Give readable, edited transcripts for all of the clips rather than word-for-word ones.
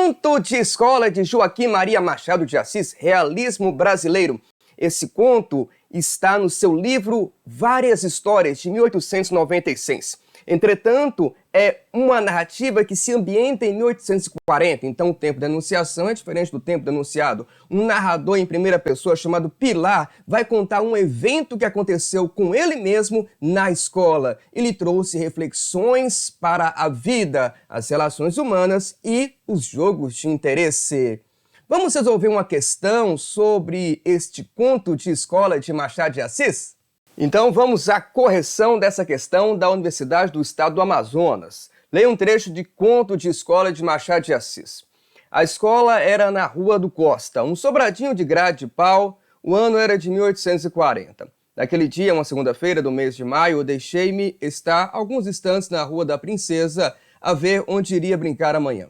Conto de Escola de Joaquim Maria Machado de Assis, Realismo Brasileiro. Esse conto está no seu livro Várias Histórias, de 1896. Entretanto, é uma narrativa que se ambienta em 1840, então o tempo da Anunciação é diferente do tempo do Anunciado. Um narrador em primeira pessoa chamado Pilar vai contar um evento que aconteceu com ele mesmo na escola. Ele trouxe reflexões para a vida, as relações humanas e os jogos de interesse. Vamos resolver uma questão sobre este conto de escola de Machado de Assis? Então vamos à correção dessa questão da Universidade do Estado do Amazonas. Leia um trecho de Conto de Escola de Machado de Assis. A escola era na Rua do Costa, um sobradinho de grade de pau, o ano era de 1840. Naquele dia, uma segunda-feira do mês de maio, deixei-me estar alguns instantes na Rua da Princesa a ver onde iria brincar amanhã.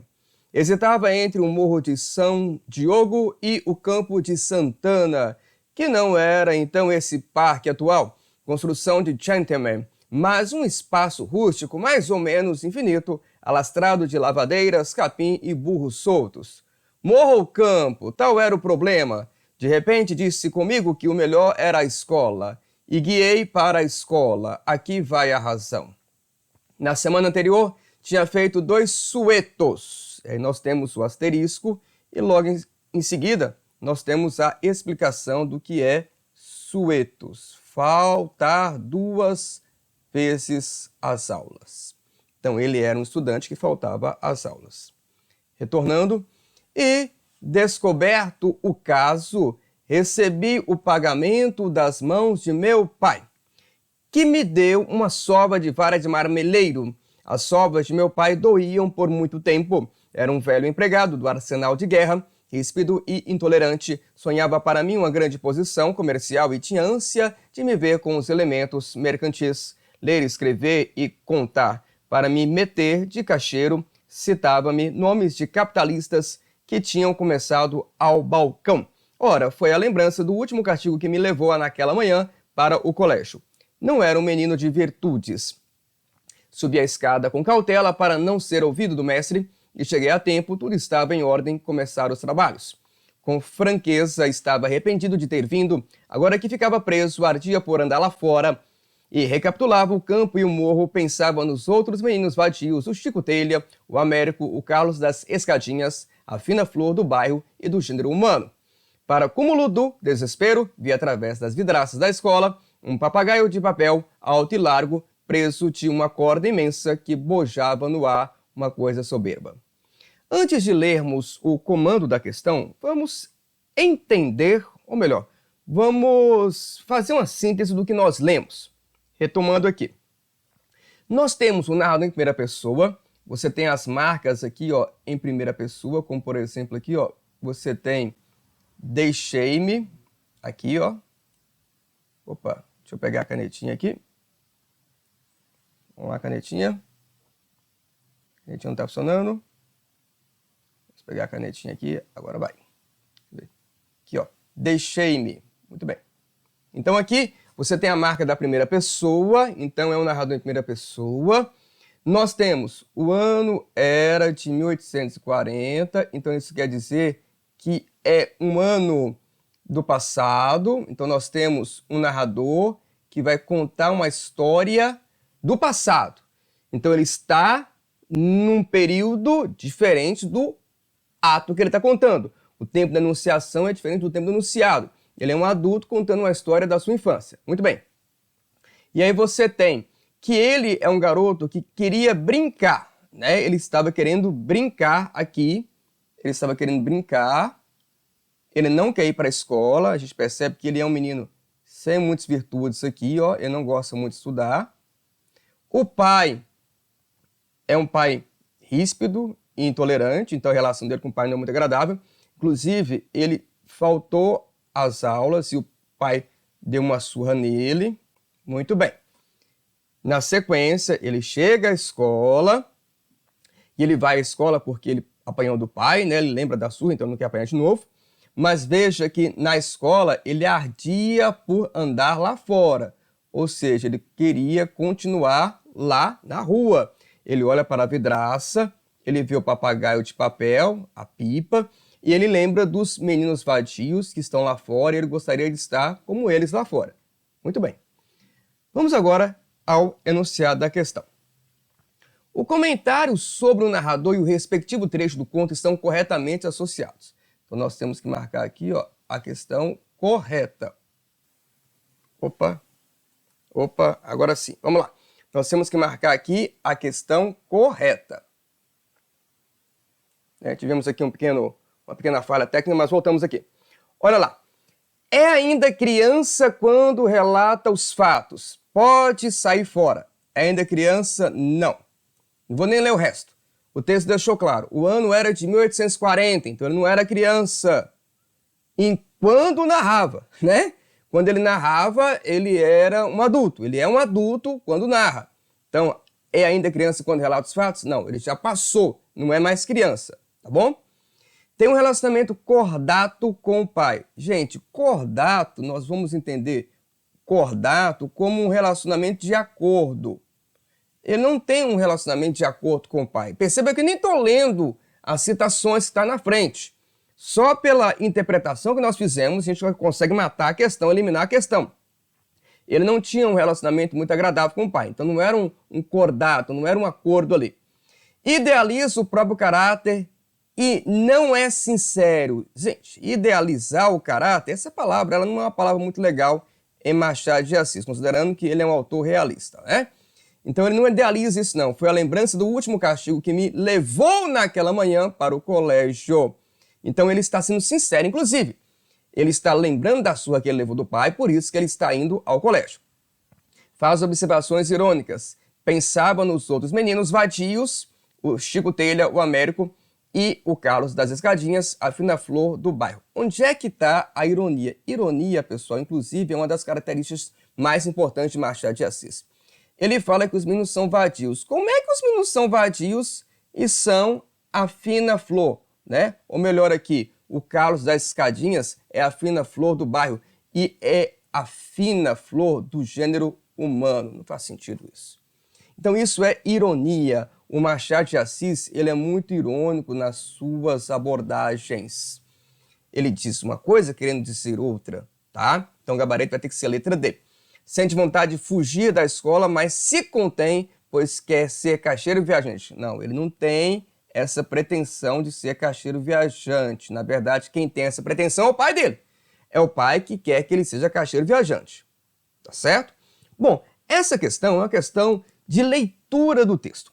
Hesitava entre o Morro de São Diogo e o Campo de Santana, que não era então esse parque atual, construção de gentleman, mas um espaço rústico mais ou menos infinito, alastrado de lavadeiras, capim e burros soltos. Morro ou campo, tal era o problema. De repente disse comigo que o melhor era a escola, e guiei para a escola. Aqui vai a razão. Na semana anterior, tinha feito 2 suetos. Aí nós temos o asterisco e logo em seguida nós temos a explicação do que é suetos. Faltar 2 vezes às aulas. Então ele era um estudante que faltava às aulas. Retornando, e descoberto o caso, recebi o pagamento das mãos de meu pai, que me deu uma sova de vara de marmeleiro. As sovas de meu pai doíam por muito tempo. Era um velho empregado do arsenal de guerra, ríspido e intolerante, sonhava para mim uma grande posição comercial e tinha ânsia de me ver com os elementos mercantis, ler, escrever e contar. Para me meter de caixeiro, citava-me nomes de capitalistas que tinham começado ao balcão. Ora, foi a lembrança do último castigo que me levou naquela manhã para o colégio. Não era um menino de virtudes. Subi a escada com cautela para não ser ouvido do mestre, e cheguei a tempo, tudo estava em ordem, começaram os trabalhos. Com franqueza, estava arrependido de ter vindo, agora que ficava preso, ardia por andar lá fora, e recapitulava o campo e o morro, pensava nos outros meninos vadios, o Chico Telha, o Américo, o Carlos das Escadinhas, a fina flor do bairro e do gênero humano. Para cúmulo do desespero, vi através das vidraças da escola um papagaio de papel, alto e largo, preso de uma corda imensa que bojava no ar, uma coisa soberba. Antes de lermos o comando da questão, vamos entender, ou melhor, vamos fazer uma síntese do que nós lemos. Retomando aqui. Nós temos o narrador em primeira pessoa, você tem as marcas aqui, ó, em primeira pessoa, como por exemplo aqui, ó, você tem deixei-me, aqui, ó. Opa, deixa eu pegar a canetinha aqui. Vamos lá, canetinha. A canetinha não está funcionando. Vamos pegar a canetinha aqui, agora vai. Aqui, ó, deixei-me. Muito bem. Então aqui você tem a marca da primeira pessoa, então é um narrador em primeira pessoa. Nós temos o ano era de 1840, então isso quer dizer que é um ano do passado. Então nós temos um narrador que vai contar uma história do passado. Então ele está num período diferente do ato que ele está contando. O tempo da Anunciação é diferente do tempo do Anunciado. Ele é um adulto contando uma história da sua infância. Muito bem. E aí você tem que ele é um garoto que queria brincar, né? Ele estava querendo brincar aqui. Ele estava querendo brincar. Ele não quer ir para a escola. A gente percebe que ele é um menino sem muitas virtudes aqui, ó. Ele não gosta muito de estudar. O pai é um pai ríspido e intolerante, então a relação dele com o pai não é muito agradável. Inclusive, ele faltou às aulas e o pai deu uma surra nele. Muito bem. Na sequência, ele chega à escola e ele vai à escola porque ele apanhou do pai, né? Ele lembra da surra, então não quer apanhar de novo. Mas veja que na escola ele ardia por andar lá fora. Ou seja, ele queria continuar lá na rua. Ele olha para a vidraça ele vê o papagaio de papel, a pipa, e ele lembra dos meninos vadios que estão lá fora e ele gostaria de estar como eles lá fora. Muito bem. Vamos agora ao enunciado da questão. O comentário sobre o narrador e o respectivo trecho do conto estão corretamente associados. Então nós temos que marcar aqui, ó, a questão correta. Opa, agora sim. Vamos lá. Nós temos que marcar aqui a questão correta. Tivemos aqui uma pequena falha técnica, mas voltamos aqui. Olha lá. É ainda criança quando relata os fatos. Pode sair fora. É ainda criança? Não. Não vou nem ler o resto. O texto deixou claro. O ano era de 1840, então ele não era criança. Quando narrava, né? Quando ele narrava, ele era um adulto. Ele é um adulto quando narra. Então, é ainda criança quando relata os fatos? Não, ele já passou. Não é mais criança, tá bom? Tem um relacionamento cordato com o pai. Gente, cordato, nós vamos entender cordato como um relacionamento de acordo. Ele não tem um relacionamento de acordo com o pai. Perceba que nem estou lendo as citações que estão na frente. Só pela interpretação que nós fizemos, a gente consegue matar a questão, eliminar a questão. Ele não tinha um relacionamento muito agradável com o pai. Então não era um cordato, não era um acordo ali. Idealiza o próprio caráter e não é sincero. Gente, idealizar o caráter, essa palavra ela não é uma palavra muito legal em Machado de Assis, considerando que ele é um autor realista, né? Então ele não idealiza isso não. Foi a lembrança do último castigo que me levou naquela manhã para o colégio. Então ele está sendo sincero. Inclusive, ele está lembrando da surra que ele levou do pai, por isso que ele está indo ao colégio. Faz observações irônicas. Pensava nos outros meninos vadios, o Chico Telha, o Américo e o Carlos das Escadinhas, a fina flor do bairro. Onde é que está a ironia? Ironia, pessoal, inclusive, é uma das características mais importantes de Machado de Assis. Ele fala que os meninos são vadios. Como é que os meninos são vadios e são a fina flor, né? Ou melhor aqui, o Carlos das Escadinhas é a fina flor do bairro e é a fina flor do gênero humano. Não faz sentido isso. Então isso é ironia. O Machado de Assis, ele é muito irônico nas suas abordagens. Ele diz uma coisa querendo dizer outra, tá? Então o gabarito vai ter que ser a letra D. Sente vontade de fugir da escola, mas se contém, pois quer ser caixeiro viajante. Não, ele não tem essa pretensão de ser caixeiro viajante. Na verdade, quem tem essa pretensão é o pai dele. É o pai que quer que ele seja caixeiro viajante. Tá certo? Bom, essa questão é uma questão de leitura do texto.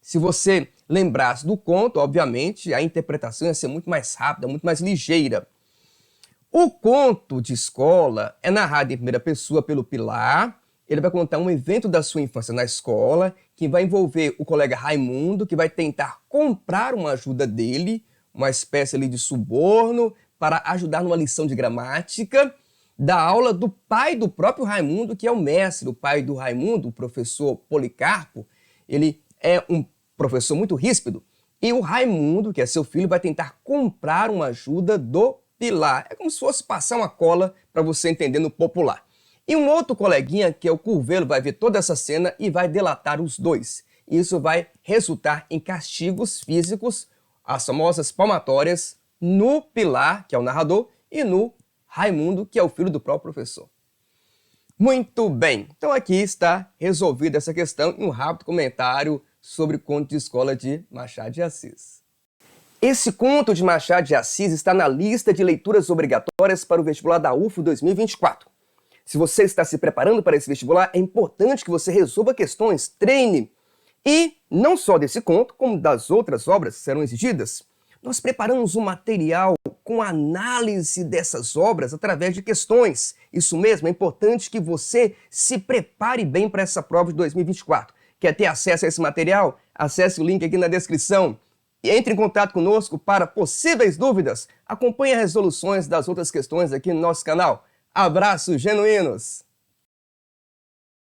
Se você lembrasse do conto, obviamente, a interpretação ia ser muito mais rápida, muito mais ligeira. O conto de escola é narrado em primeira pessoa pelo Pilar. Ele vai contar um evento da sua infância na escola, que vai envolver o colega Raimundo, que vai tentar comprar uma ajuda dele, uma espécie ali de suborno, para ajudar numa lição de gramática, da aula do pai do próprio Raimundo, que é o mestre. O pai do Raimundo, o professor Policarpo, ele é um professor muito ríspido, e o Raimundo, que é seu filho, vai tentar comprar uma ajuda do Pilar. É como se fosse passar uma cola para você entender no popular. E um outro coleguinha, que é o Curvelo, vai ver toda essa cena e vai delatar os dois. Isso vai resultar em castigos físicos, as famosas palmatórias, no Pilar, que é o narrador, e no Raimundo, que é o filho do próprio professor. Muito bem, então aqui está resolvida essa questão em um rápido comentário sobre o conto de escola de Machado de Assis. Esse conto de Machado de Assis está na lista de leituras obrigatórias para o vestibular da UFO 2024. Se você está se preparando para esse vestibular, é importante que você resolva questões, treine. E não só desse conto, como das outras obras que serão exigidas, nós preparamos um material com análise dessas obras através de questões. Isso mesmo, é importante que você se prepare bem para essa prova de 2024. Quer ter acesso a esse material? Acesse o link aqui na descrição e entre em contato conosco para possíveis dúvidas. Acompanhe as resoluções das outras questões aqui no nosso canal. Abraços genuínos!